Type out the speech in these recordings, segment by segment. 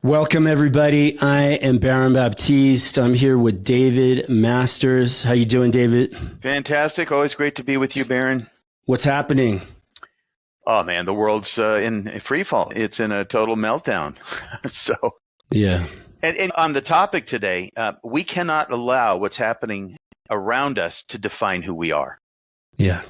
Welcome, everybody. I am Baron Baptiste. I'm here with David Masters. How you doing, David? Fantastic. Always great to be with you, Baron. What's happening? Oh, man, the world's in free fall. It's in a total meltdown. Yeah. And on the topic today, we cannot allow what's happening around us to define who we are. Yeah.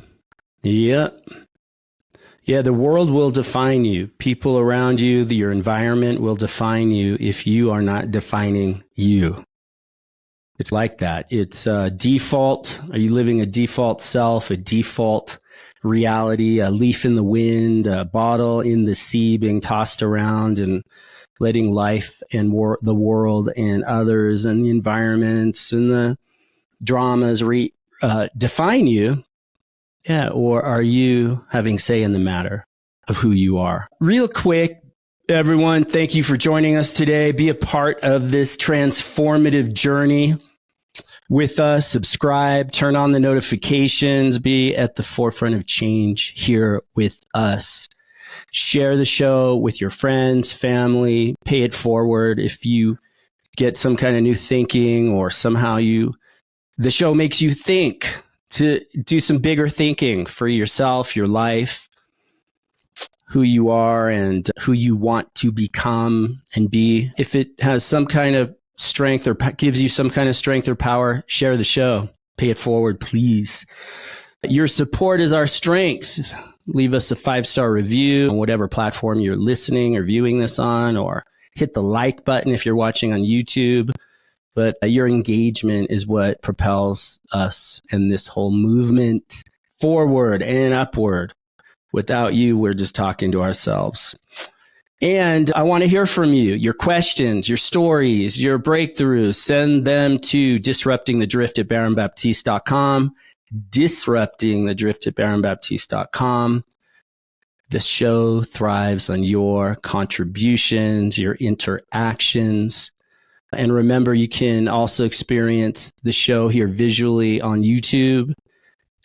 Yeah, the world will define you. People around you, your environment will define you if you are not defining you. It's like that. It's default. Are you living a default self, a default reality, a leaf in the wind, a bottle in the sea being tossed around and letting life and the world and others and the environments and the dramas define you? Yeah, or are you having say in the matter of who you are? Real quick, everyone, thank you for joining us today. Be a part of this transformative journey with us. Subscribe, turn on the notifications, be at the forefront of change here with us. Share the show with your friends, family, pay it forward. If you get some kind of new thinking or somehow the show makes you think, to do some bigger thinking for yourself, your life, who you are and who you want to become and be. If it has some kind of strength or gives you some kind of strength or power, share the show. Pay it forward, please. Your support is our strength. Leave us a 5-star review on whatever platform you're listening or viewing this on, or hit the like button if you're watching on YouTube. But your engagement is what propels us and this whole movement forward and upward. Without you, we're just talking to ourselves. And I want to hear from you, your questions, your stories, your breakthroughs. Send them to disruptingthedrift@baronbaptiste.com, disruptingthedrift@baronbaptiste.com. The show thrives on your contributions, your interactions. And remember, you can also experience the show here visually on YouTube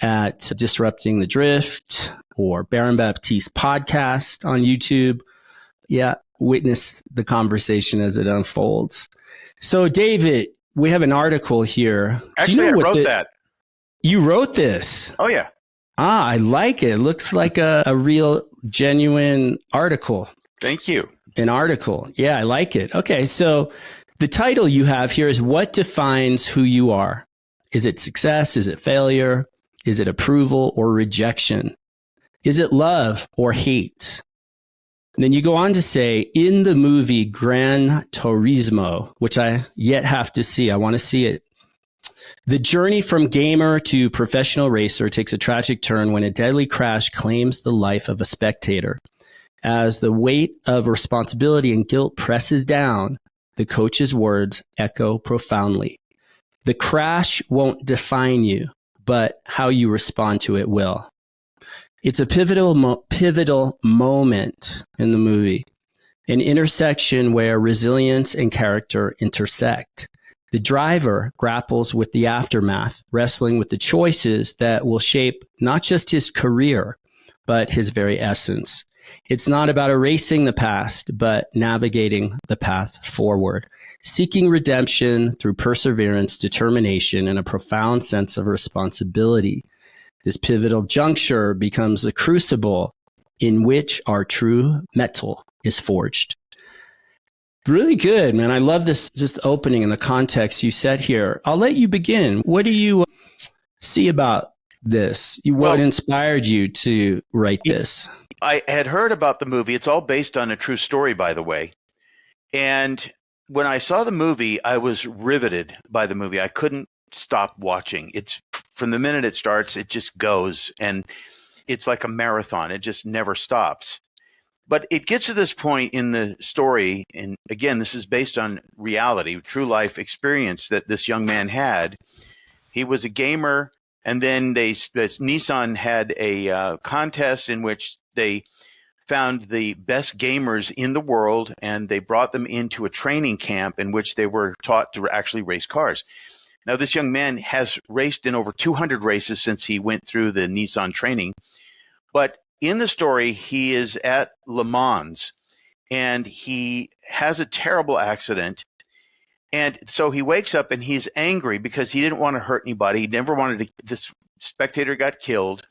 at Disrupting the Drift or Baron Baptiste Podcast on YouTube. Yeah, witness the conversation as it unfolds. So, David, we have an article here. Actually, I wrote that. You wrote this? Oh, yeah. I like it. It looks like a real, genuine article. Thank you. An article. Yeah, I like it. Okay, so the title you have here is What Defines Who You Are? Is it success? Is it failure? Is it approval or rejection? Is it love or hate? And then you go on to say, in the movie Gran Turismo, which I yet have to see, I want to see it. The journey from gamer to professional racer takes a tragic turn when a deadly crash claims the life of a spectator. As the weight of responsibility and guilt presses down, the coach's words echo profoundly. The crash won't define you, but how you respond to it will. It's a pivotal moment in the movie, an intersection where resilience and character intersect. The driver grapples with the aftermath, wrestling with the choices that will shape not just his career, but his very essence. It's not about erasing the past, but navigating the path forward, seeking redemption through perseverance, determination, and a profound sense of responsibility. This pivotal juncture becomes the crucible in which our true metal is forged. Really good, man. I love this just opening and the context you set here. I'll let you begin. What do you see about this? What inspired you to write this? I had heard about the movie. It's all based on a true story, by the way. And when I saw the movie, I was riveted by the movie. I couldn't stop watching. It's from the minute it starts, it just goes. And it's like a marathon. It just never stops. But it gets to this point in the story, and again, this is based on reality, true life experience that this young man had. He was a gamer, and then Nissan had a contest in which they found the best gamers in the world, and they brought them into a training camp in which they were taught to actually race cars. Now, this young man has raced in over 200 races since he went through the Nissan training, but in the story, he is at Le Mans, and he has a terrible accident. And so he wakes up and he's angry because he didn't want to hurt anybody. He never wanted to. This spectator got killed.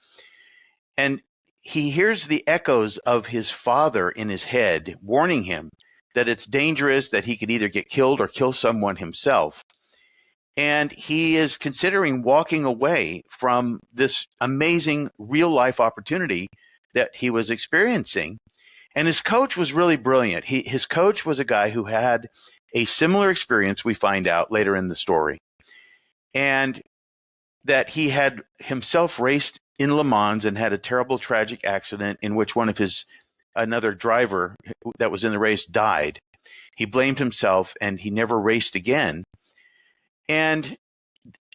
And he hears the echoes of his father in his head warning him that it's dangerous, that he could either get killed or kill someone himself. And he is considering walking away from this amazing real life opportunity that he was experiencing. And his coach was really brilliant. His coach was a guy who had a similar experience, we find out later in the story, and that he had himself raced in Le Mans and had a terrible tragic accident in which another driver that was in the race died. He blamed himself and he never raced again. And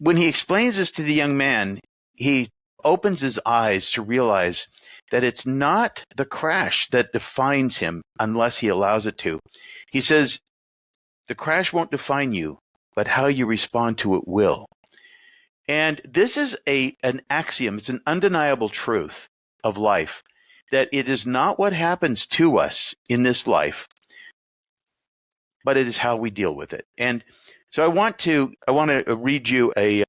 when he explains this to the young man, he opens his eyes to realize that it's not the crash that defines him unless he allows it to. He says, the crash won't define you, but how you respond to it will. And this is an axiom. It's an undeniable truth of life, that it is not what happens to us in this life, but it is how we deal with it. And so I want to read you a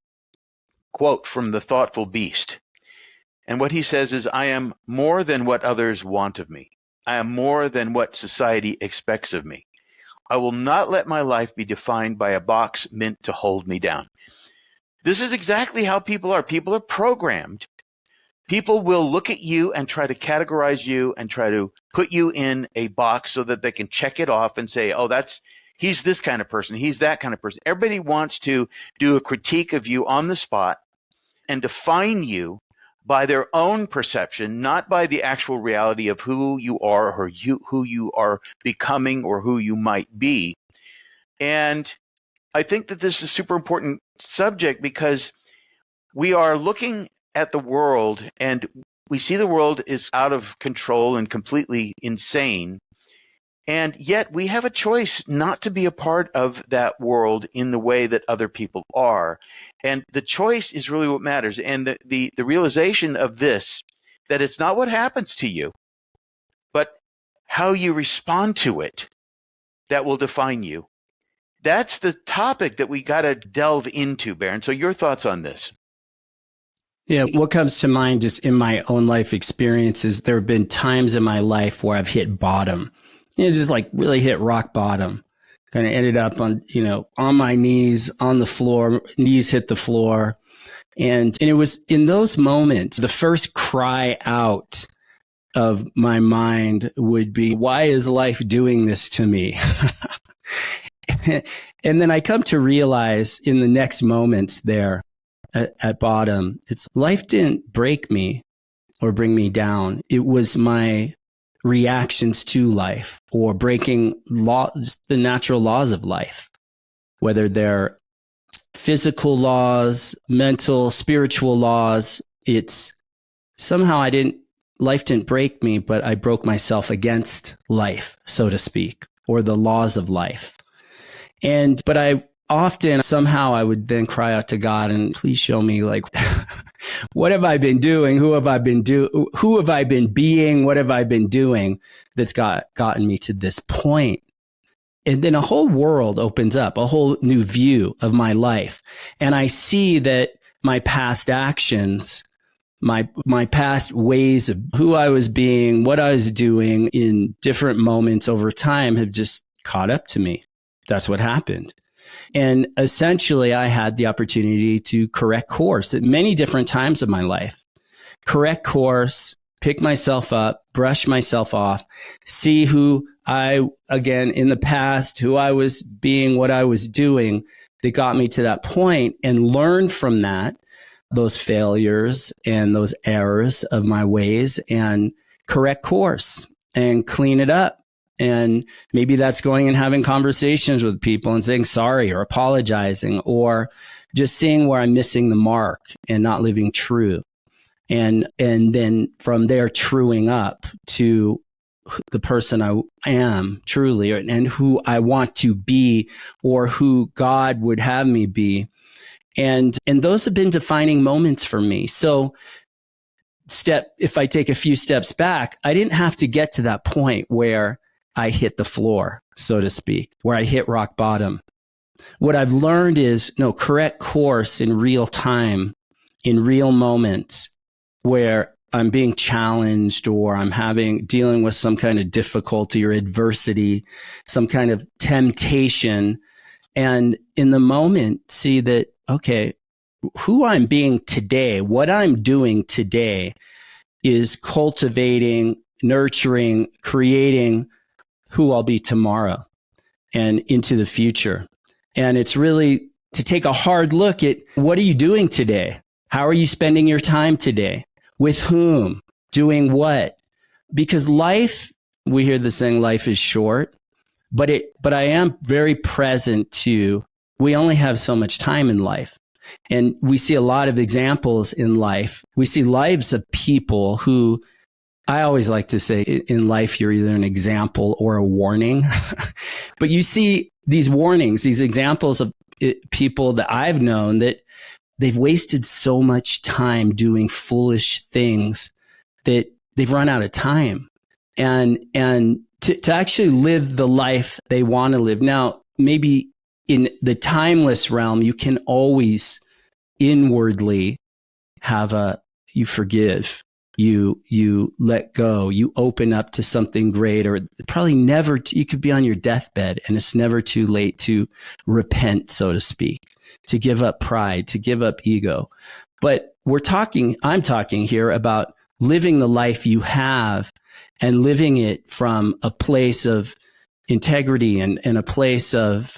quote from The Thoughtful Beast. And what he says is, I am more than what others want of me. I am more than what society expects of me. I will not let my life be defined by a box meant to hold me down. This is exactly how people are. People are programmed. People will look at you and try to categorize you and try to put you in a box so that they can check it off and say, oh, he's this kind of person. He's that kind of person. Everybody wants to do a critique of you on the spot and define you by their own perception, not by the actual reality of who you are or who you are becoming or who you might be. And I think that this is a super important subject because we are looking at the world and we see the world is out of control and completely insane. And yet we have a choice not to be a part of that world in the way that other people are. And the choice is really what matters. And the realization of this, that it's not what happens to you, but how you respond to it that will define you. That's the topic that we got to delve into, Baron. So your thoughts on this? Yeah, what comes to mind just in my own life experiences, there have been times in my life where I've hit bottom. Just like really hit rock bottom. Kind of ended up on my knees on the floor, knees hit the floor. And it was in those moments, the first cry out of my mind would be, why is life doing this to me? And then I come to realize in the next moments there at bottom, it's life didn't break me or bring me down. It was my reactions to life or breaking the natural laws of life, whether they're physical laws, mental, spiritual laws. It's somehow life didn't break me, but I broke myself against life, so to speak, or the laws of life. But I often somehow I would then cry out to God and please show me, like, what have I been doing? Who have I been being? What have I been doing that's gotten me to this point? And then a whole world opens up, a whole new view of my life. And I see that my past actions, my past ways of who I was being, what I was doing in different moments over time have just caught up to me. That's what happened. And essentially, I had the opportunity to correct course at many different times of my life. Correct course, pick myself up, brush myself off, see who again, in the past, who I was being, what I was doing that got me to that point, and learn from that, those failures and those errors of my ways, and correct course and clean it up. And maybe that's going and having conversations with people and saying sorry or apologizing, or just seeing where I'm missing the mark and not living true. And then from there, truing up to the person I am truly, and who I want to be, or who God would have me be. And those have been defining moments for me. So if I take a few steps back, I didn't have to get to that point where I hit the floor, so to speak, where I hit rock bottom. What I've learned is no, correct course in real time, in real moments where I'm being challenged or I'm dealing with some kind of difficulty or adversity, some kind of temptation. And in the moment, see that, okay, who I'm being today, what I'm doing today is cultivating, nurturing, creating who I'll be tomorrow and into the future. And it's really to take a hard look at what are you doing today? How are you spending your time today? With whom? Doing what? Because life, we hear the saying, life is short, but I am very present to, we only have so much time in life. And we see a lot of examples in life. We see lives of people who, I always like to say in life, you're either an example or a warning. But you see these warnings, these examples of people that I've known that they've wasted so much time doing foolish things that they've run out of time. And to actually live the life they want to live. Now, maybe in the timeless realm, you can always inwardly have you forgive, you let go, you open up to something great, or probably never, you could be on your deathbed and it's never too late to repent, so to speak, to give up pride, to give up ego. But I'm talking here about living the life you have and living it from a place of integrity and a place of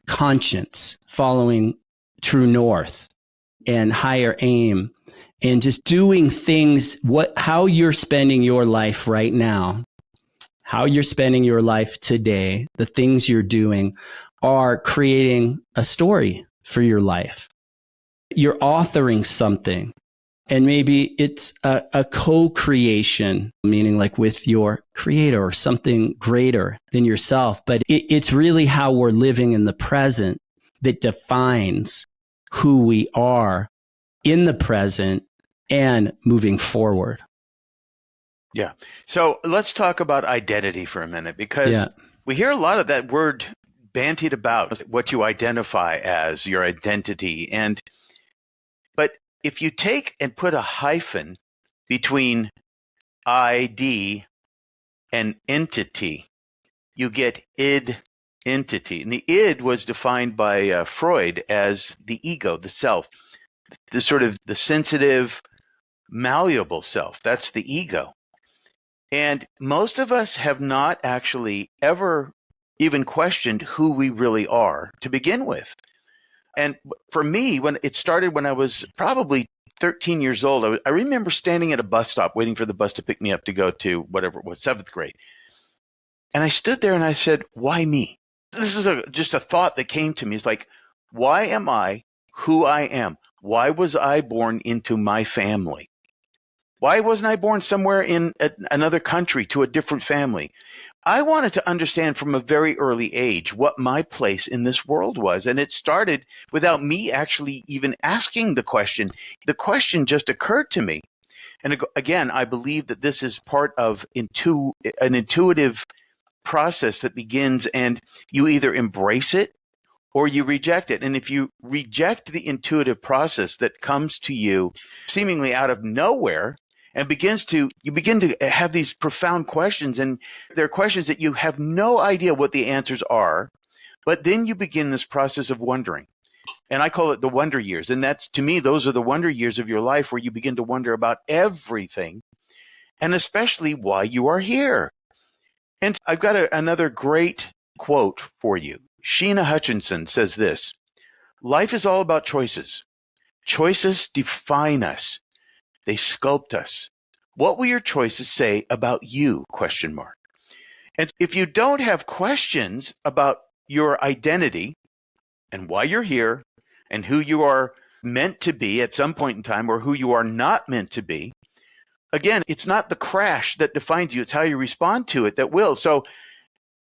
conscience, following true north and higher aim, and just doing things, how you're spending your life right now, how you're spending your life today, the things you're doing are creating a story for your life. You're authoring something, and maybe it's a co-creation, meaning like with your creator or something greater than yourself. But it's really how we're living in the present that defines who we are in the present and moving forward. Yeah. So let's talk about identity for a minute, because we hear a lot of that word bantied about, what you identify as, your identity. But if you take and put a hyphen between ID and entity, you get id entity. And the id was defined by Freud as the ego, the self, the sort of the sensitive, malleable self. That's the ego. And most of us have not actually ever even questioned who we really are to begin with. And for me, when it started when I was probably 13 years old, I remember standing at a bus stop waiting for the bus to pick me up to go to whatever it was, 7th grade. And I stood there and I said, why me? This is just a thought that came to me. It's like, why am I who I am? Why was I born into my family? Why wasn't I born somewhere in another country to a different family? I wanted to understand from a very early age what my place in this world was. And it started without me actually even asking the question. The question just occurred to me. And again, I believe that this is part of an intuitive process that begins, and you either embrace it or you reject it. And if you reject the intuitive process that comes to you seemingly out of nowhere, and you begin to have these profound questions, and they're questions that you have no idea what the answers are, but then you begin this process of wondering. And I call it the wonder years. And that's, to me, those are the wonder years of your life, where you begin to wonder about everything, and especially why you are here. And I've got another great quote for you. Sheena Hutchinson says this: life is all about choices. Choices define us. They sculpt us. What will your choices say about you? ? And if you don't have questions about your identity and why you're here and who you are meant to be at some point in time, or who you are not meant to be, again, it's not the crash that defines you. It's how you respond to it that will. So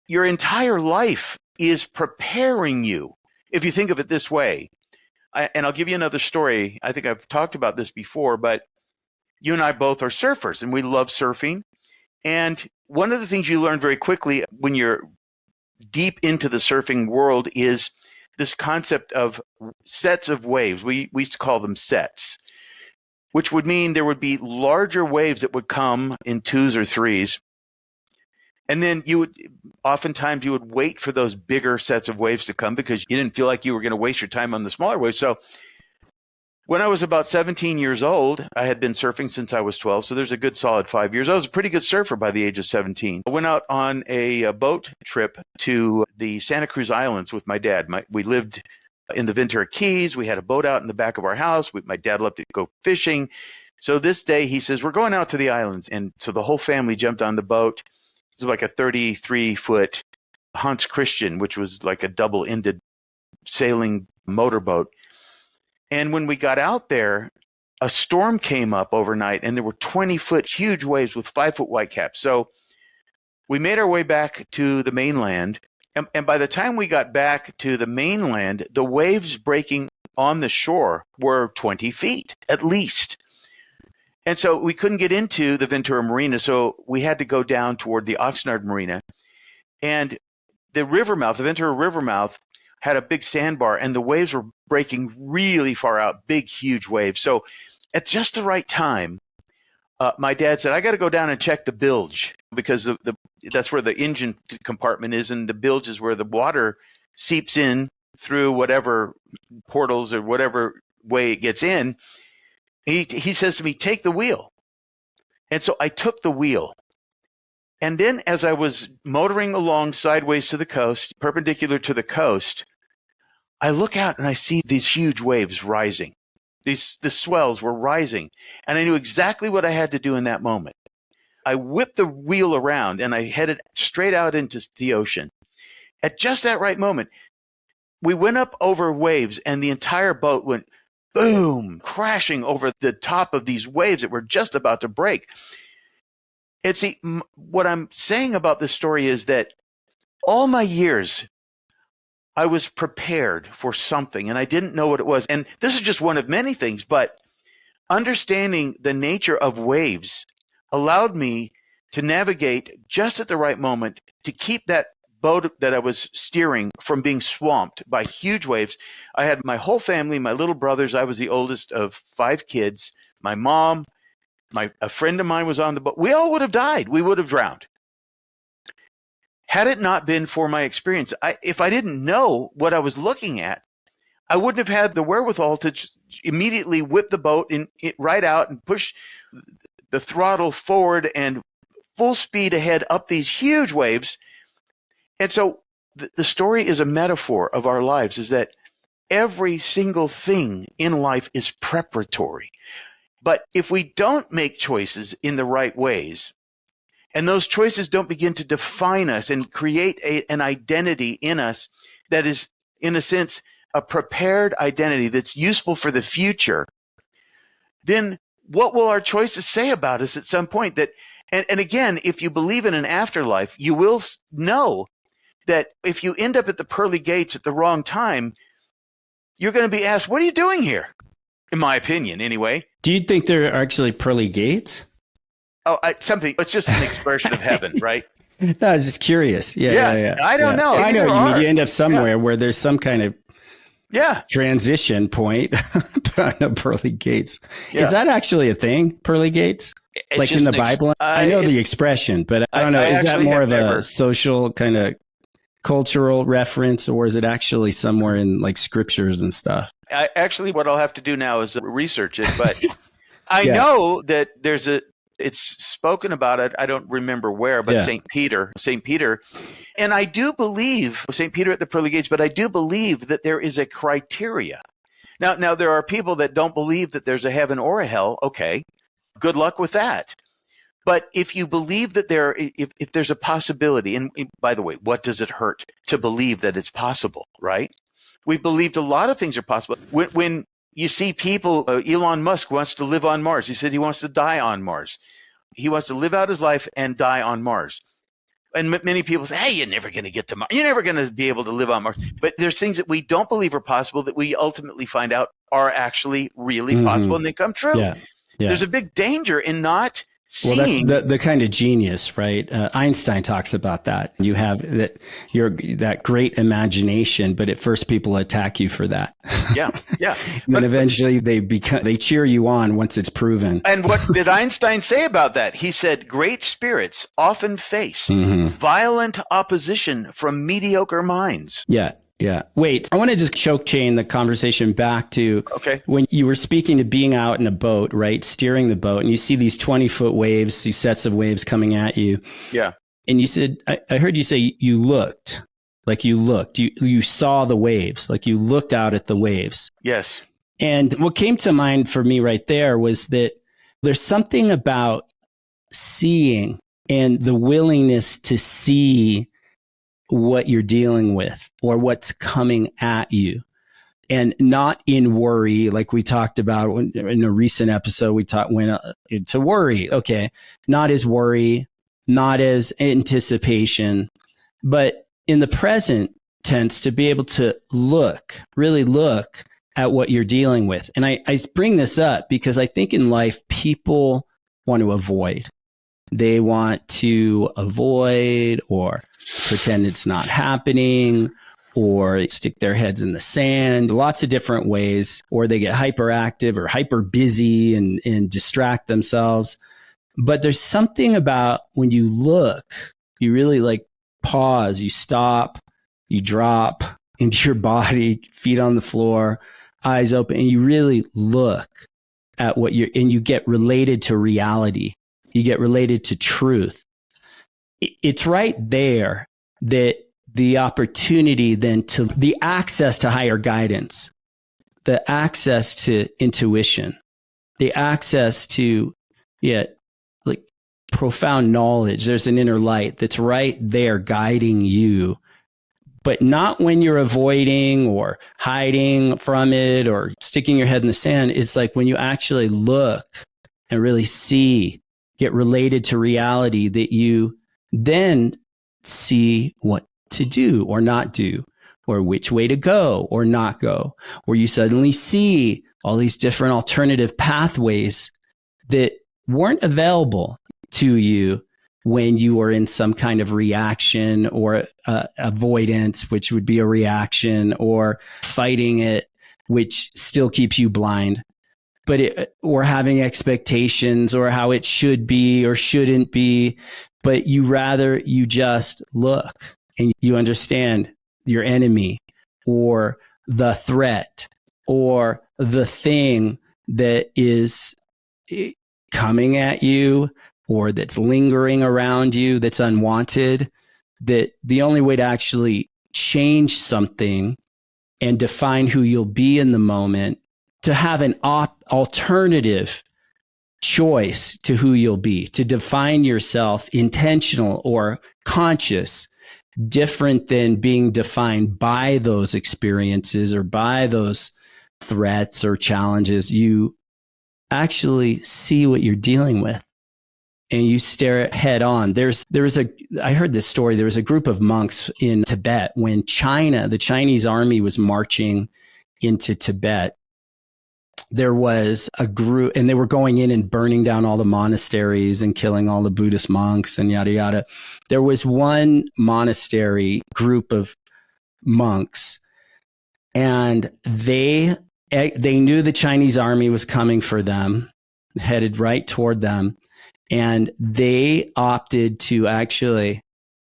your entire life is preparing you, if you think of it this way. And I'll give you another story. I think I've talked about this before, but you and I both are surfers, and we love surfing. And one of the things you learn very quickly when you're deep into the surfing world is this concept of sets of waves. We used to call them sets, which would mean there would be larger waves that would come in twos or threes. And then oftentimes you would wait for those bigger sets of waves to come because you didn't feel like you were going to waste your time on the smaller waves. So when I was about 17 years old, I had been surfing since I was 12. So there's a good solid 5 years. I was a pretty good surfer by the age of 17. I went out on a boat trip to the Santa Cruz Islands with my dad. We lived in the Ventura Keys. We had a boat out in the back of our house. My dad loved to go fishing. So this day he says, we're going out to the islands. And so the whole family jumped on the boat. It was like a 33-foot Hans Christian, which was like a double-ended sailing motorboat. And when we got out there, a storm came up overnight, and there were 20-foot huge waves with 5-foot whitecaps. So we made our way back to the mainland. And by the time we got back to the mainland, the waves breaking on the shore were 20 feet at least. And so we couldn't get into the Ventura Marina, so we had to go down toward the Oxnard Marina. And the river mouth, the Ventura River mouth, had a big sandbar, and the waves were breaking really far out, big, huge waves. So at just the right time, my dad said, I got to go down and check the bilge because that's where the engine compartment is, and the bilge is where the water seeps in through whatever portals or whatever way it gets in. He says to me, take the wheel. And so I took the wheel. And then as I was motoring along sideways to the coast, perpendicular to the coast, I look out and I see these huge waves rising. The swells were rising. And I knew exactly what I had to do in that moment. I whipped the wheel around and I headed straight out into the ocean. At just that right moment, we went up over waves and the entire boat went boom, crashing over the top of these waves that were just about to break. And see, what I'm saying about this story is that all my years, I was prepared for something and I didn't know what it was. And this is just one of many things, but understanding the nature of waves allowed me to navigate just at the right moment to keep that boat that I was steering from being swamped by huge waves. I had my whole family, my little brothers. I was the oldest of 5 kids. My mom, a friend of mine was on the boat. We all would have died. We would have drowned. Had it not been for my experience, if I didn't know what I was looking at, I wouldn't have had the wherewithal to just immediately whip the boat right out and push the throttle forward and full speed ahead up these huge waves. And so the story is a metaphor of our lives, is that every single thing in life is preparatory. But if we don't make choices in the right ways, and those choices don't begin to define us and create an identity in us that is, in a sense, a prepared identity that's useful for the future, then what will our choices say about us at some point? And again, if you believe in an afterlife, you will know that if you end up at the pearly gates at the wrong time, you're going to be asked, what are you doing here? In my opinion, anyway. Do you think there are actually pearly gates? Oh, it's just an expression of heaven, right? No, I was just curious. Yeah. I don't know. I know what you mean. You end up somewhere where there's some kind of transition point. No pearly gates. Yeah. Is that actually a thing? Pearly gates? It's like in the Bible? I know the expression, but I don't know. Is that more of a social kind of cultural reference, or is it actually somewhere in like scriptures and stuff? What I'll have to do now is research it, but I know that it's spoken about it. I don't remember where, but St. Peter. And I do believe St. Peter at the pearly gates, but I do believe that there is a criteria. Now there are people that don't believe that there's a heaven or a hell. Okay, good luck with that. But if you believe that if there's a possibility, and by the way, what does it hurt to believe that it's possible, right? We've believed a lot of things are possible. When you see people, Elon Musk wants to live on Mars. He said he wants to die on Mars. He wants to live out his life and die on Mars. And many people say, hey, you're never going to get to Mars. You're never going to be able to live on Mars. But there's things that we don't believe are possible that we ultimately find out are actually really possible and they come true. Yeah. There's a big danger in not Well, that's Seeing, the kind of genius, right? Einstein talks about that. You have that great imagination, but at first people attack you for that. yeah, yeah. And then eventually they cheer you on once it's proven. And what did Einstein say about that? He said, great spirits often face violent opposition from mediocre minds. Yeah. Yeah. Wait, I want to just choke chain the conversation back to when you were speaking to being out in a boat, right? Steering the boat, and you see these 20-foot waves, these sets of waves coming at you. Yeah. And you said, I heard you say you looked, you saw the waves, like you looked out at the waves. Yes. And what came to mind for me right there was that there's something about seeing and the willingness to see what you're dealing with or what's coming at you, and not in worry, like we talked about in a recent episode. We went to worry. Okay. Not as worry, not as anticipation, but in the present tense, to be able to really look at what you're dealing with. And I bring this up because I think in life, people want to avoid. They want to avoid or pretend it's not happening, or stick their heads in the sand, lots of different ways, or they get hyperactive or hyper busy and distract themselves. But there's something about when you look, you really like pause, you stop, you drop into your body, feet on the floor, eyes open, and you really look at what and you get related to reality. You get related to truth. It's right there that the opportunity then to the access to higher guidance, the access to intuition, the access to, like profound knowledge. There's an inner light that's right there guiding you, but not when you're avoiding or hiding from it or sticking your head in the sand. It's like when you actually look and really see, get related to reality, that you then see what to do or not do, or which way to go or not go, or you suddenly see all these different alternative pathways that weren't available to you when you were in some kind of reaction or avoidance, which would be a reaction, or fighting it, which still keeps you blind. Or having expectations or how it should be or shouldn't be, but you just look and you understand your enemy or the threat or the thing that is coming at you or that's lingering around you that's unwanted, that the only way to actually change something and define who you'll be in the moment, to have an alternative choice to who you'll be, to define yourself intentional or conscious, different than being defined by those experiences or by those threats or challenges. You actually see what you're dealing with and you stare it head on. I heard this story. There was a group of monks in Tibet when the Chinese army was marching into Tibet. There was a group, and they were going in and burning down all the monasteries and killing all the Buddhist monks and yada, yada. There was one monastery group of monks, and they knew the Chinese army was coming for them, headed right toward them, and they opted to actually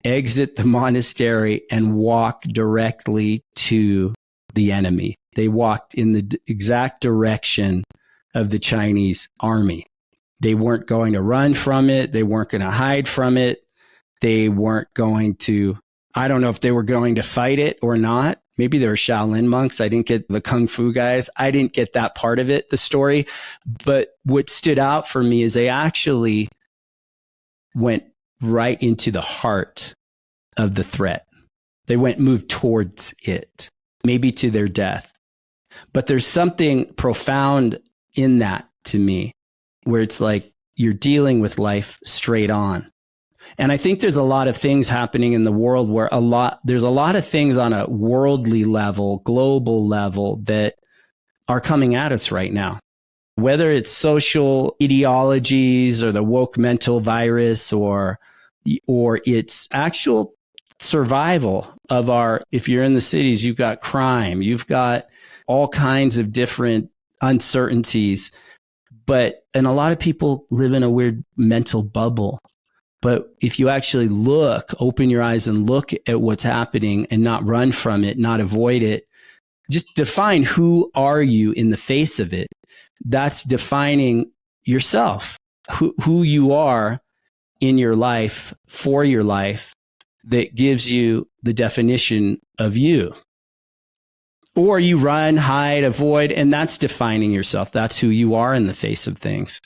exit the monastery and walk directly to the enemy. They walked in the exact direction of the Chinese army. They weren't going to run from it. They weren't going to hide from it. They weren't going to, I don't know if they were going to fight it or not. Maybe they were Shaolin monks. I didn't get the Kung Fu guys. I didn't get that part of it, the story. But what stood out for me is they actually went right into the heart of the threat. They moved towards it, maybe to their death. But there's something profound in that to me, where it's like you're dealing with life straight on. And I think there's a lot of things happening in the world where there's a lot of things on a worldly level, global level, that are coming at us right now. whether it's social ideologies or the woke mental virus or it's actual survival of if you're in the cities, you've got crime, you've got all kinds of different uncertainties. And a lot of people live in a weird mental bubble. But if you actually open your eyes and look at what's happening and not run from it, not avoid it, just define who are you in the face of it. That's defining yourself, who you are in your life, for your life, that gives you the definition of you. Or you run, hide, avoid, and that's defining yourself. That's who you are in the face of things.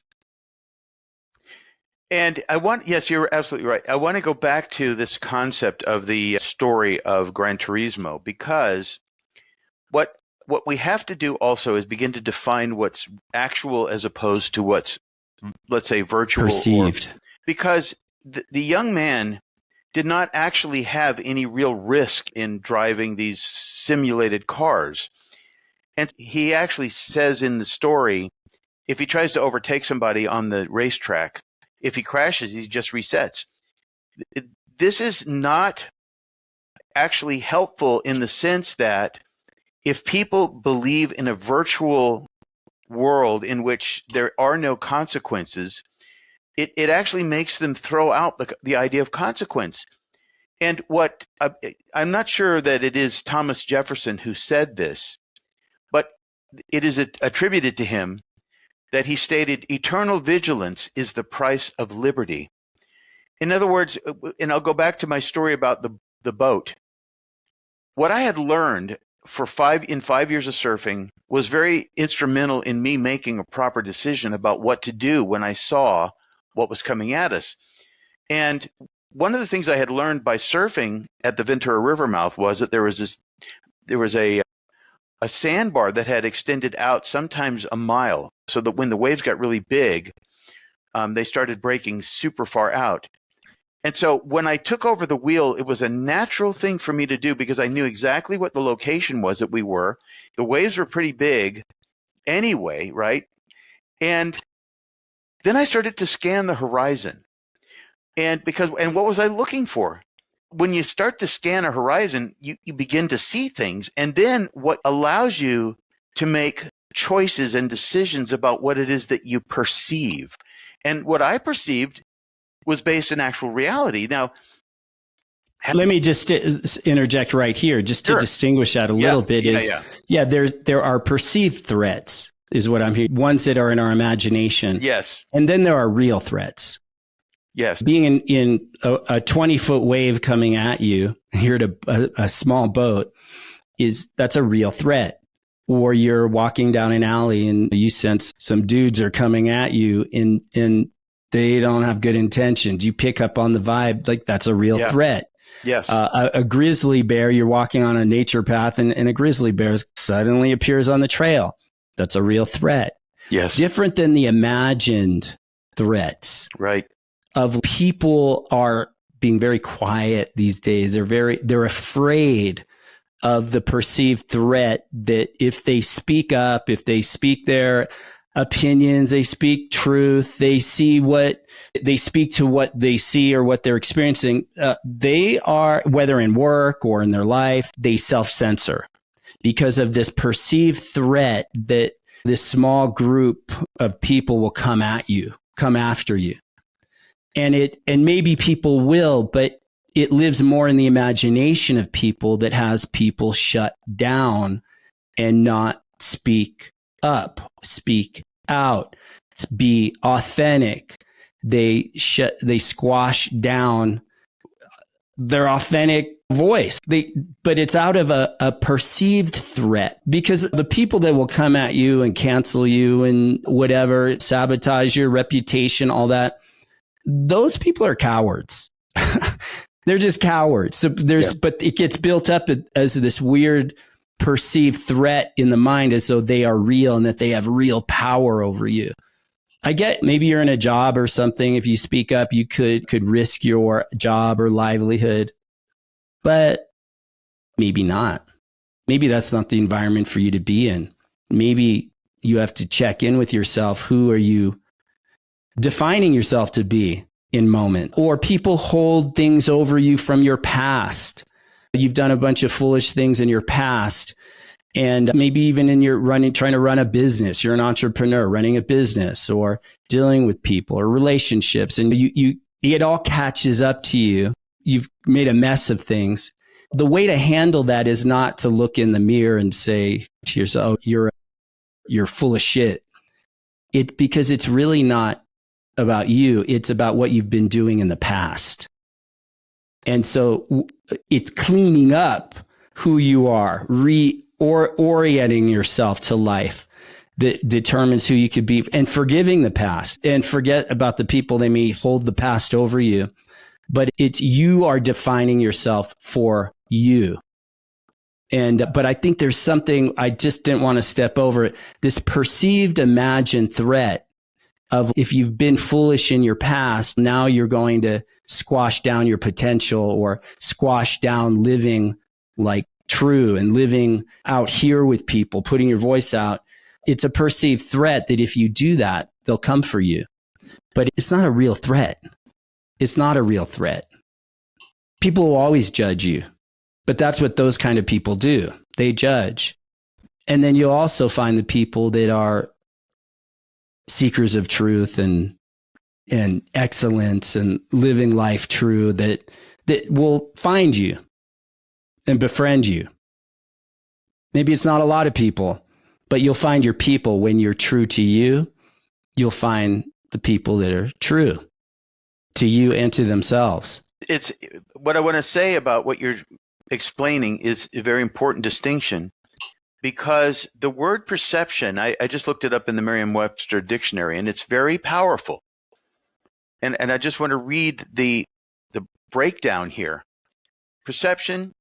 And yes, you're absolutely right. I want to go back to this concept of the story of Gran Turismo, because what we have to do also is begin to define what's actual as opposed to what's, let's say, virtual. Perceived. Because the young man did not actually have any real risk in driving these simulated cars. And he actually says in the story, if he tries to overtake somebody on the racetrack, if he crashes, he just resets. This is not actually helpful in the sense that if people believe in a virtual world in which there are no consequences, it actually makes them throw out the idea of consequence. And I'm not sure that it is Thomas Jefferson who said this, but it is attributed to him that he stated, eternal vigilance is the price of liberty. In other words, and I'll go back to my story about the boat. What I had learned in 5 years of surfing was very instrumental in me making a proper decision about what to do when I saw what was coming at us. And one of the things I had learned by surfing at the Ventura River mouth was that there was a sandbar that had extended out sometimes a mile, so that when the waves got really big, they started breaking super far out. And so when I took over the wheel, it was a natural thing for me to do because I knew exactly what the location was that we were. The waves were pretty big anyway, right? And then I started to scan the horizon. And what was I looking for? When you start to scan a horizon, you begin to see things. And then what allows you to make choices and decisions about what it is that you perceive. And what I perceived was based in actual reality. Now, let me just interject right here, just to distinguish that a little bit. There are perceived threats, is what I'm hearing. Ones that are in our imagination. Yes. And then there are real threats. Yes. Being in a 20-foot wave coming at you, you're at a small boat, that's a real threat. Or you're walking down an alley and you sense some dudes are coming at you and they don't have good intentions. You pick up on the vibe, like that's a real threat. Yes. A grizzly bear, you're walking on a nature path and a grizzly bear suddenly appears on the trail. That's a real threat. Yes. Different than the imagined threats. Right. Of people are being very quiet these days. They're afraid of the perceived threat that if they speak up, if they speak their opinions, they speak truth, they speak to what they see or what they're experiencing, they are, whether in work or in their life, they self-censor because of this perceived threat that this small group of people will come after you. And maybe people will, but it lives more in the imagination of people that has people shut down and not speak up, speak out, be authentic. They squash down their authentic voice. But it's out of a perceived threat, because the people that will come at you and cancel you and whatever, sabotage your reputation, all that, those people are cowards. They're just cowards. So but it gets built up as this weird perceived threat in the mind, as though they are real and that they have real power over you. I get maybe you're in a job or something. If you speak up, you could risk your job or livelihood, but maybe not. Maybe that's not the environment for you to be in. Maybe You have to check in with yourself. Who are you defining yourself to be in moment? Or people hold things over you from your past. You've done a bunch of foolish things in your past. And maybe even in your trying to run a business, you're an entrepreneur running a business or dealing with people or relationships. And it all catches up to you. You've made a mess of things. The way to handle that is not to look in the mirror and say to yourself, oh, you're full of shit. Because it's really not about you. It's about what you've been doing in the past. And so it's cleaning up who you are, orienting yourself to life that determines who you could be, and forgiving the past, and forget about the people that may hold the past over you. But it's you are defining yourself for you. But I think there's something I just didn't want to step over it. This perceived imagined threat of if you've been foolish in your past, now you're going to squash down your potential or squash down living like true and living out here with people, putting your voice out. It's a perceived threat that if you do that, they'll come for you. But it's not a real threat. It's not a real threat. People will always judge you, but that's what those kind of people do. They judge. And then you'll also find the people that are seekers of truth and excellence and living life true that will find you and befriend you. Maybe it's not a lot of people, but you'll find your people when you're true to you. You'll find the people that are true to you and to themselves. It's what I want to say about what you're explaining is a very important distinction, because the word perception, I just looked it up in the Merriam-Webster dictionary, and it's very powerful. And I just want to read the breakdown here. Perception,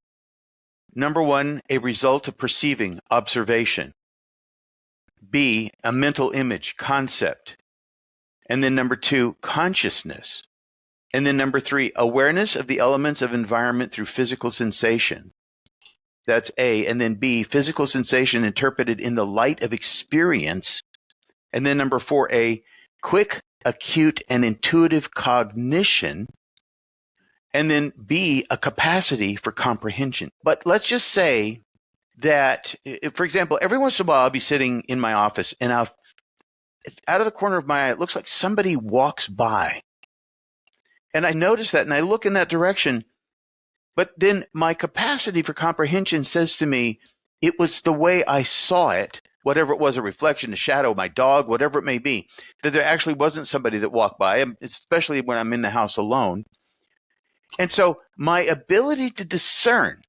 number one, a result of perceiving, observation. B, a mental image, concept. And then number two, consciousness. And then number three, awareness of the elements of environment through physical sensation. That's A. And then B, physical sensation interpreted in the light of experience. And then number four, A, quick, acute, and intuitive cognition. And then B, a capacity for comprehension. But let's just say that, for example, every once in a while I'll be sitting in my office and out of the corner of my eye, it looks like somebody walks by. And I notice that and I look in that direction. But then my capacity for comprehension says to me, it was the way I saw it, whatever it was, a reflection, a shadow, my dog, whatever it may be, that there actually wasn't somebody that walked by, especially when I'm in the house alone. And so my ability to discern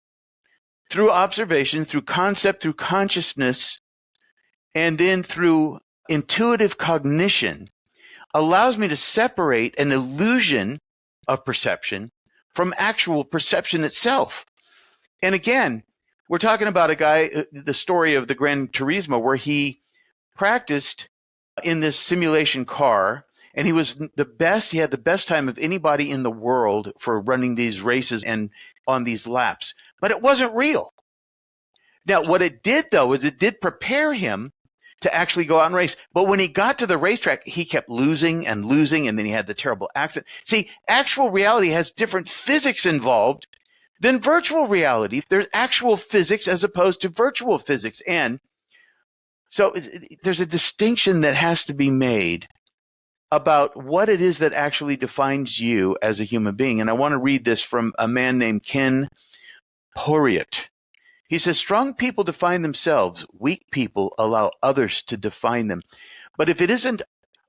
through observation, through concept, through consciousness, and then through intuitive cognition allows me to separate an illusion of perception from actual perception itself. And again, we're talking about a guy, the story of the Gran Turismo, where he practiced in this simulation car, and he was the best. He had the best time of anybody in the world for running these races and on these laps. But it wasn't real. Now, what it did, though, is it did prepare him to actually go out and race. But when he got to the racetrack, he kept losing, and then he had the terrible accident. See, actual reality has different physics involved than virtual reality. There's actual physics as opposed to virtual physics. And so there's a distinction that has to be made about what it is that actually defines you as a human being. And I want to read this from a man named Ken Horiot. He says, strong people define themselves. Weak people allow others to define them. But if it isn't,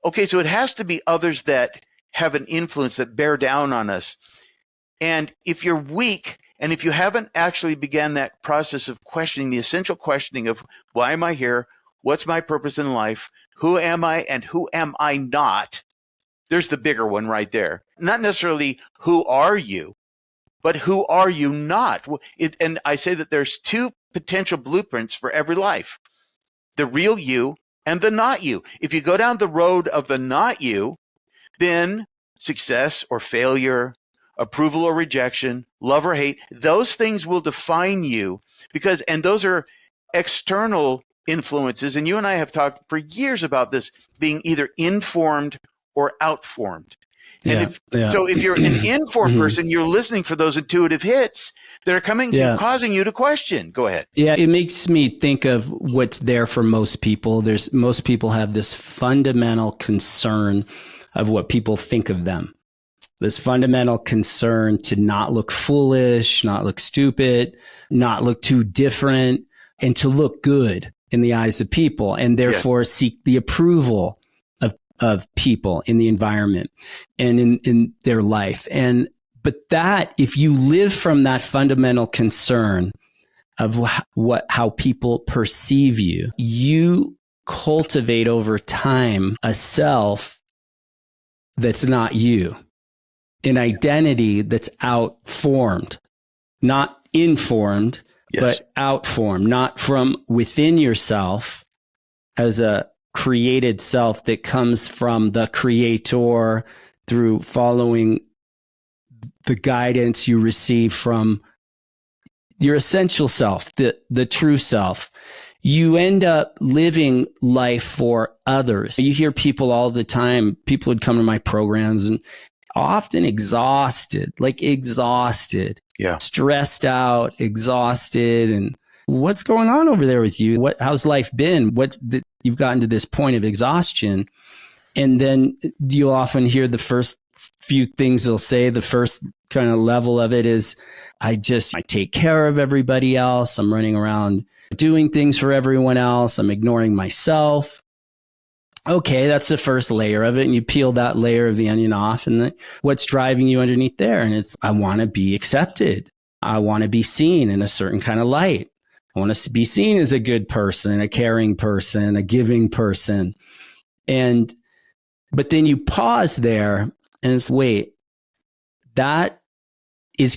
okay, so it has to be others that have an influence, that bear down on us. And if you're weak, and if you haven't actually began that process of questioning, the essential questioning of why am I here? What's my purpose in life? Who am I and who am I not? There's the bigger one right there. Not necessarily who are you, but who are you not? And I say that there's two potential blueprints for every life, the real you and the not you. If you go down the road of the not you, then success or failure, approval or rejection, love or hate, those things will define you and those are external influences, and you and I have talked for years about this being either informed or outformed. And so if you're an informed person, you're listening for those intuitive hits that are coming to causing you to question. Go ahead. Yeah, it makes me think of what's there for most people. Most people have this fundamental concern of what people think of them. This fundamental concern to not look foolish, not look stupid, not look too different, and to look good in the eyes of people, and therefore seek the approval of people in the environment and in their life. But that, if you live from that fundamental concern of how people perceive you, you cultivate over time a self that's not you, an identity that's outformed, not informed, but outformed, not from within yourself as a created self that comes from the creator through following the guidance you receive from your essential self, the true self. You end up living life for others. You hear people all the time, people would come to my programs and often exhausted, stressed out, exhausted. And what's going on over there with you? How's life been? You've gotten to this point of exhaustion. And then you'll often hear the first few things they'll say. The first kind of level of it is, I take care of everybody else. I'm running around doing things for everyone else. I'm ignoring myself. Okay, that's the first layer of it. And you peel that layer of the onion off, and what's driving you underneath there? And it's, I want to be accepted. I want to be seen in a certain kind of light. I want to be seen as a good person, a caring person, a giving person. But then you pause there and it's, wait, that is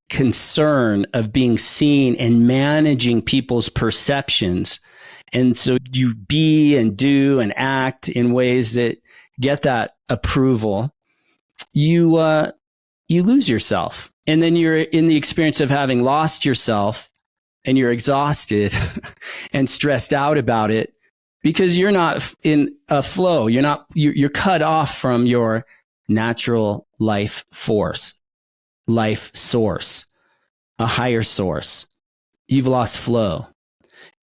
concern of being seen and managing people's perceptions. And so you be and do and act in ways that get that approval. You lose yourself. And then you're in the experience of having lost yourself, and you're exhausted and stressed out about it because you're not in a flow. You're cut off from your natural life force, life source, a higher source. You've lost flow,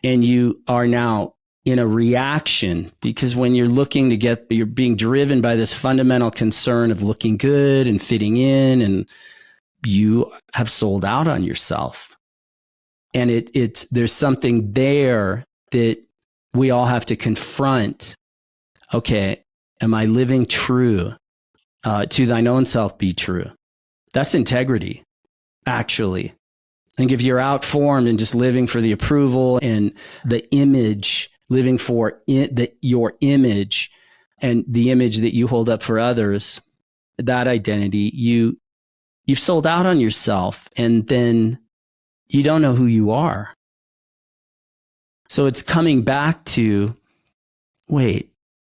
and you are now in a reaction, because when you're you're being driven by this fundamental concern of looking good and fitting in, and you have sold out on yourself. And there's something there that we all have to confront. Okay, am I living true? To thine own self be true. That's integrity, actually. I think if you're outformed and just living for the approval and the image, living for your image and the image that you hold up for others, that identity, you've sold out on yourself, and then you don't know who you are. So it's coming back to, wait,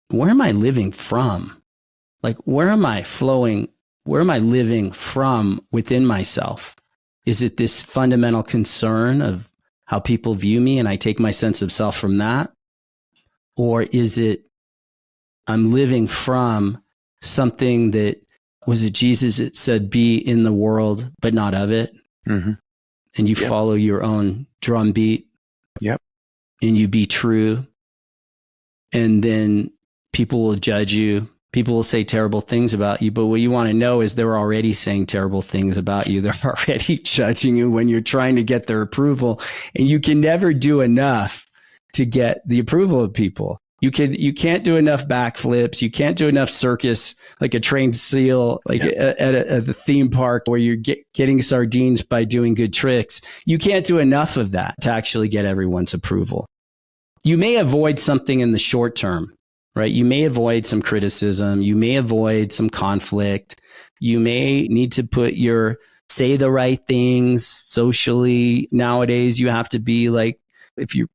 where am I living from? Like, where am I flowing? Where am I living from within myself? Is it this fundamental concern of how people view me and I take my sense of self from that? Or is it I'm living from something that, was it Jesus that said, be in the world, but not of it? Mm-hmm. And you follow your own drumbeat. Yep. And you be true. And then people will judge you. People will say terrible things about you. But what you want to know is they're already saying terrible things about you. They're already judging you when you're trying to get their approval. And you can never do enough to get the approval of people. You can't do enough backflips. You can't do enough circus, like a trained seal, like at the theme park where you're getting sardines by doing good tricks. You can't do enough of that to actually get everyone's approval. You may avoid something in the short term, right? You may avoid some criticism. You may avoid some conflict. You may need to say the right things socially. Nowadays, you have to be like, if you're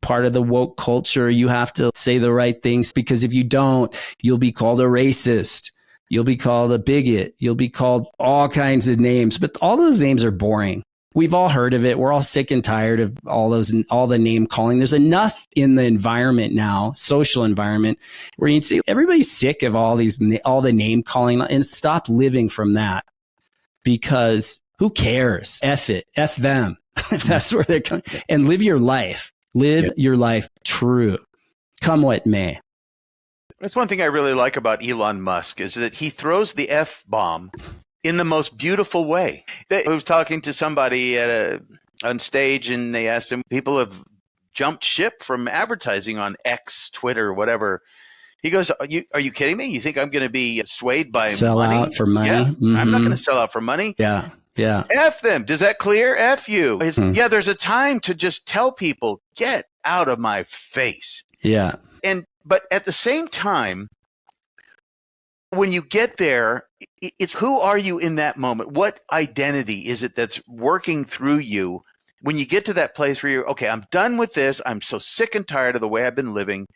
part of the woke culture, you have to say the right things, because if you don't, you'll be called a racist. You'll be called a bigot. You'll be called all kinds of names, but all those names are boring. We've all heard of it. We're all sick and tired of all the name calling. There's enough in the environment now, social environment, where you can see everybody's sick of all the name calling, and stop living from that, because who cares? F it. F them. If that's where they're coming, and live your life. Live your life true, come what may. That's one thing I really like about Elon Musk, is that he throws the F-bomb in the most beautiful way. I was talking to somebody on stage, and they asked him, people have jumped ship from advertising on X, Twitter, whatever. He goes, are you kidding me? You think I'm going to be swayed by sell money? Out for money? Yeah, Mm-hmm. I'm not going to sell out for money. Yeah. Yeah. F them. Does that clear? F you. Yeah, there's a time to just tell people, get out of my face. Yeah. But at the same time, when you get there, it's who are you in that moment? What identity is it that's working through you when you get to that place where you're, okay, I'm done with this. I'm so sick and tired of the way I've been living.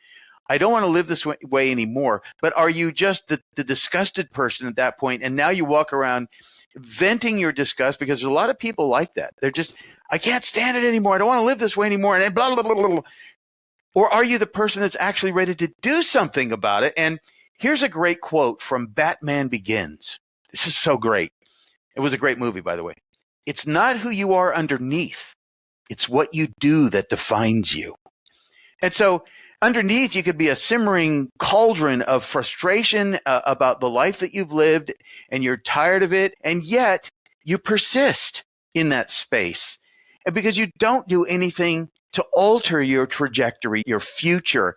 I don't want to live this way anymore. But are you just the disgusted person at that point? And now you walk around venting your disgust, because there's a lot of people like that. They're just, I can't stand it anymore. I don't want to live this way anymore. And blah, blah, blah, blah, blah. Or are you the person that's actually ready to do something about it? And here's a great quote from Batman Begins. This is so great. It was a great movie, by the way. It's not who you are underneath. It's what you do that defines you. And so underneath, you could be a simmering cauldron of frustration about the life that you've lived, and you're tired of it. And yet you persist in that space, and because you don't do anything to alter your trajectory, your future.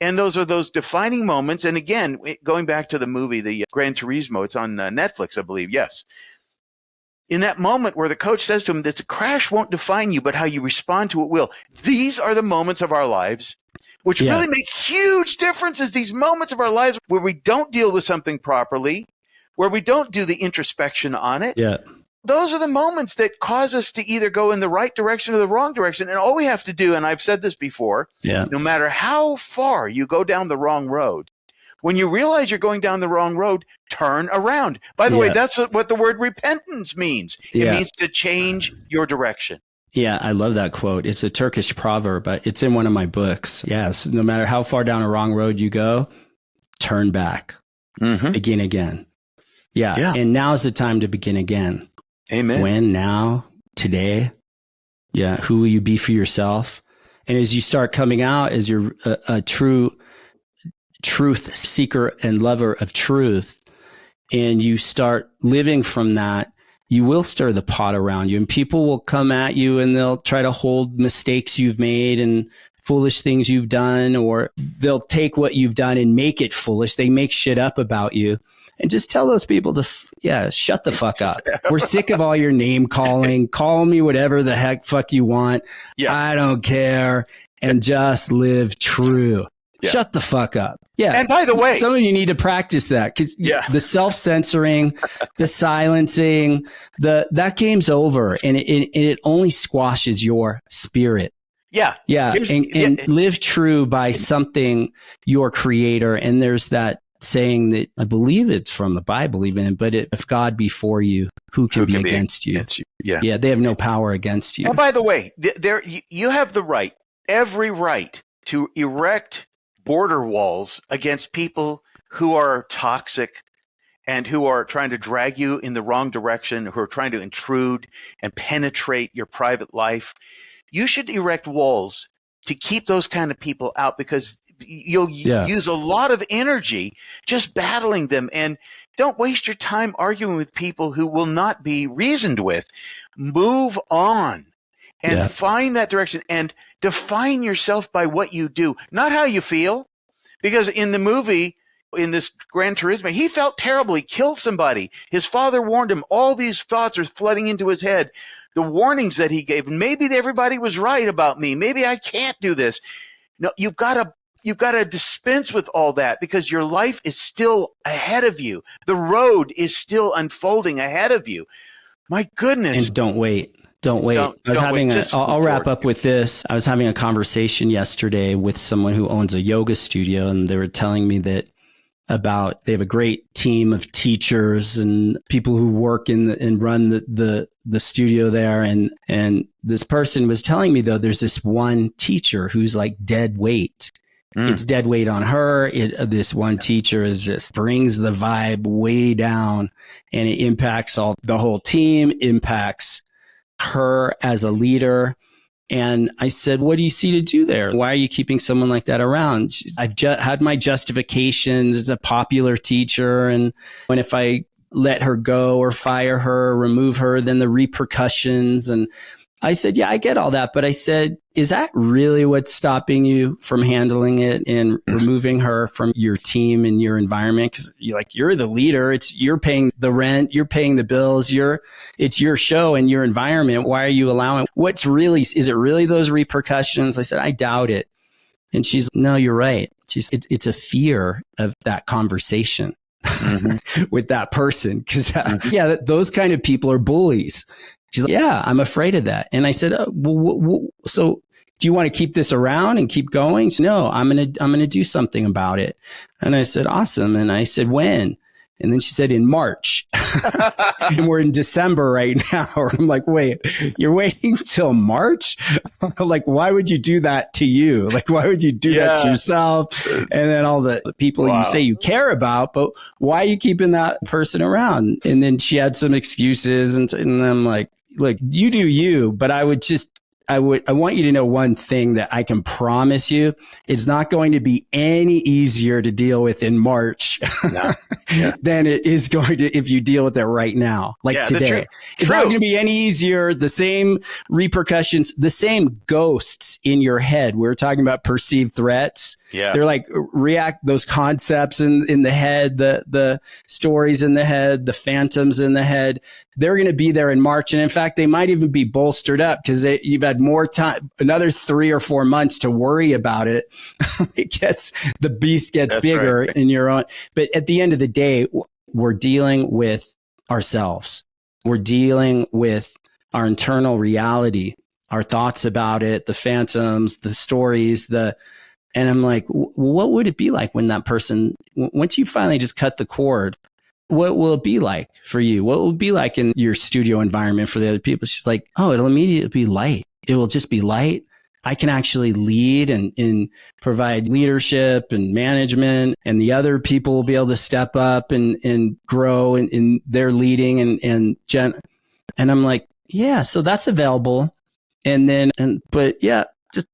And those are those defining moments. And again, going back to the movie, the Gran Turismo, it's on Netflix, I believe. Yes. In that moment where the coach says to him that the crash won't define you, but how you respond to it will. These are the moments of our lives which really make huge differences. These moments of our lives where we don't deal with something properly, where we don't do the introspection on it. Yeah. Those are the moments that cause us to either go in the right direction or the wrong direction. And all we have to do, and I've said this before, no matter how far you go down the wrong road, when you realize you're going down the wrong road, turn around. By the way, that's what the word repentance means. It means to change your direction. Yeah, I love that quote. It's a Turkish proverb, but it's in one of my books. Yes, no matter how far down a wrong road you go, turn back, begin again. Yeah, and now's the time to begin again. Amen. When? Now? Today? Yeah. Who will you be for yourself? And as you start coming out as you're a true truth seeker and lover of truth, and you start living from that, you will stir the pot around you, and people will come at you and they'll try to hold mistakes you've made and foolish things you've done, or they'll take what you've done and make it foolish. They make shit up about you. And just tell those people to, shut the fuck up. We're sick of all your name calling. Call me whatever the heck fuck you want. Yeah. I don't care. And just live true. Yeah. Shut the fuck up. Yeah. And by the way, some of you need to practice that, because the self-censoring, the silencing, that game's over, and it only squashes your spirit. Yeah. Yeah. And live true by something, your creator. And there's that saying that I believe it's from the Bible even, but if God be for you, who can be against you? Yeah, they have no power against you. Oh, by the way, you have the right, every right, to erect border walls against people who are toxic and who are trying to drag you in the wrong direction, who are trying to intrude and penetrate your private life. You should erect walls to keep those kind of people out, because you'll use a lot of energy just battling them. And don't waste your time arguing with people who will not be reasoned with. Move on and find that direction, and define yourself by what you do, not how you feel. Because in the movie, in this Gran Turismo, he felt terrible. He killed somebody. His father warned him. All these thoughts are flooding into his head. The warnings that he gave. Maybe everybody was right about me. Maybe I can't do this. No, you've got to dispense with all that, because your life is still ahead of you. The road is still unfolding ahead of you. My goodness. And don't wait. Don't wait. I'll wrap up with this. I was having a conversation yesterday with someone who owns a yoga studio, and they were telling me that about, they have a great team of teachers and people who work and run the studio there. And this person was telling me, though, there's this one teacher who's like dead weight. It's dead weight on her. This one teacher just brings the vibe way down, and it impacts the whole team, impacts her as a leader. And I said, what do you see to do there? Why are you keeping someone like that around? I've had my justifications. It's a popular teacher. And if I let her go or fire her or remove her, then the repercussions. And I said, yeah, I get all that. But I said, is that really what's stopping you from handling it and removing her from your team and your environment? Because you're the leader. You're paying the rent. You're paying the bills. It's your show and your environment. Why are you allowing? Is it really those repercussions? I said, I doubt it. And she's, no, you're right. It's a fear of that conversation. With that person. Because those kind of people are bullies. She's like, yeah, I'm afraid of that. And I said, so do you want to keep this around and keep going? She said, no, I'm going to do something about it. And I said, awesome. And I said, when? And then she said, in March. And we're in December right now. I'm like, wait, you're waiting till March? Like, why would you do that to you? Like, why would you do that to yourself? And then all the people you say you care about, but why are you keeping that person around? And then she had some excuses. And I'm like, look, you do you, but I want you to know one thing that I can promise you. It's not going to be any easier to deal with in March than it is going to if you deal with it right now, today. It's not going to be any easier. The same repercussions, the same ghosts in your head. We were talking about perceived threats. Yeah. They're like those concepts in the head, the stories in the head, the phantoms in the head. They're going to be there in March. And in fact, they might even be bolstered up because you've had more time, another 3 or 4 months to worry about it. The beast gets bigger in your own. But at the end of the day, we're dealing with ourselves. We're dealing with our internal reality, our thoughts about it, the phantoms, the stories, and I'm like, what would it be like when that person, once you finally just cut the cord, what will it be like for you? What will it be like in your studio environment for the other people? She's like, oh, it'll immediately be light. It will just be light. I can actually lead and provide leadership and management, and the other people will be able to step up and grow in their leading and I'm like, yeah, so that's available. But yeah, just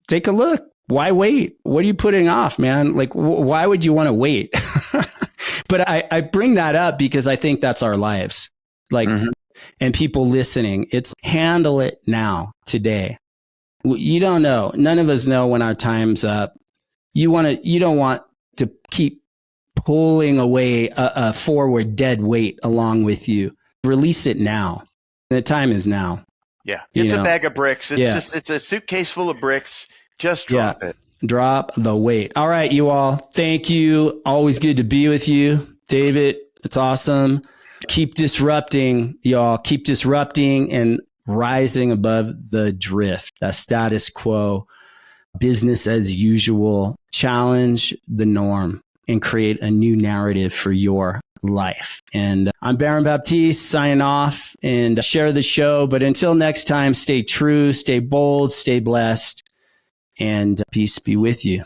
take a look. Why wait? What are you putting off, man? Like, why would you want to wait? But I bring that up because I think that's our lives. And people listening, it's handle it now, today. You don't know. None of us know when our time's up. You don't want to keep pulling away a forward dead weight along with you. Release it now. The time is now. Yeah. It's a bag of bricks. It's a suitcase full of bricks. Just drop it. Drop the weight. All right, you all. Thank you. Always good to be with you. David, it's awesome. Keep disrupting, y'all. Keep disrupting and rising above the drift, the status quo, business as usual. Challenge the norm and create a new narrative for your life. And I'm Baron Baptiste signing off, and share the show. But until next time, stay true, stay bold, stay blessed. And peace be with you.